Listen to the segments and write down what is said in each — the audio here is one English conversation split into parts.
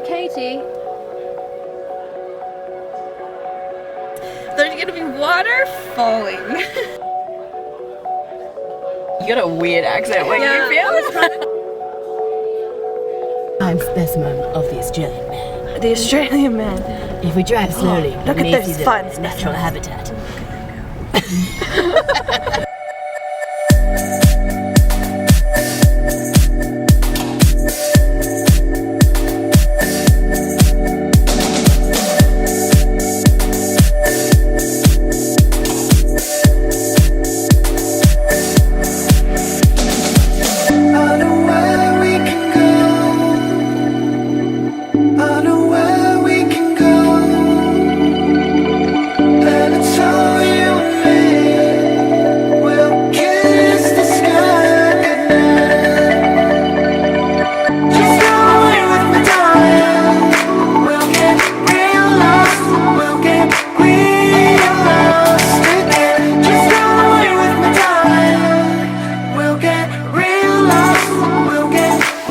Katie. There's gonna be water falling. You got a weird accent when you feel it. I'm specimen of the Australian man. The Australian man. If we drive slowly, look we at may those see the fun natural habitat.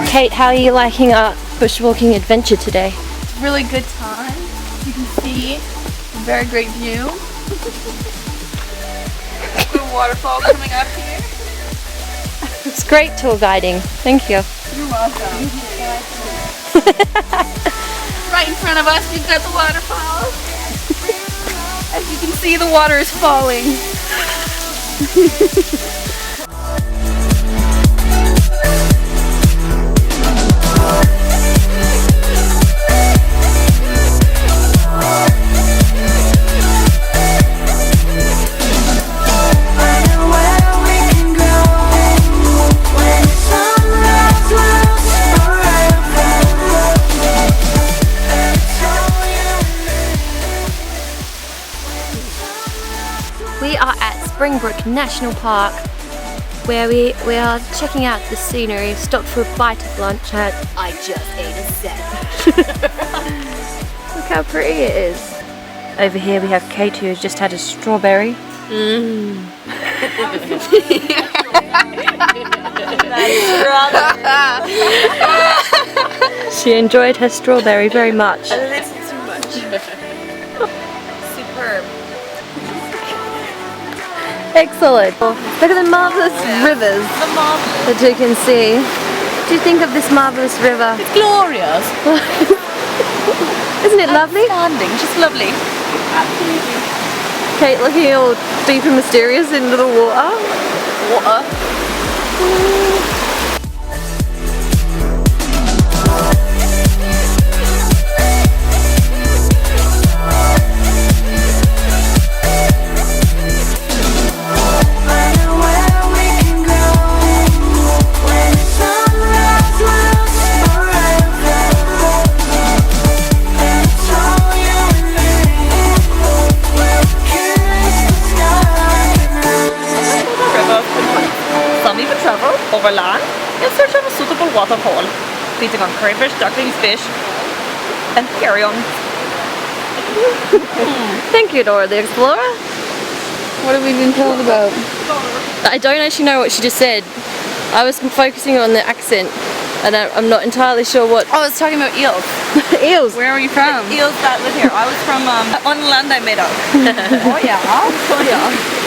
Kate, how are you liking our bushwalking adventure today? Really good time. You can see a very great view. Good waterfall coming up here. It's great tour guiding. Thank you. You're welcome. Right in front of us, we've got the waterfall. As you can see, the water is falling. We are at Springbrook National Park, where we are checking out the scenery. Stopped for a bite of lunch at I just ate a set. Look how pretty it is. Over here we have Kate, who has just had a strawberry. She enjoyed her strawberry very much. A little too much. Superb. Excellent. Look at the marvellous rivers that you can see. What do you think of this marvellous river? It's glorious. Isn't it lovely? Outstanding, just lovely. Absolutely. Kate looking all deep and mysterious into the water. Water. Over land in search of a suitable waterfall, feeding on crayfish, ducklings, fish, and carrion. Thank you, Dora the Explorer. What have we been told about? I don't actually know what she just said. I was focusing on the accent, and I'm not entirely sure what. Oh, I was talking about eels. Eels. Where are you from? Eels that live here. I was from on land I made up. Oh yeah. Oh yeah.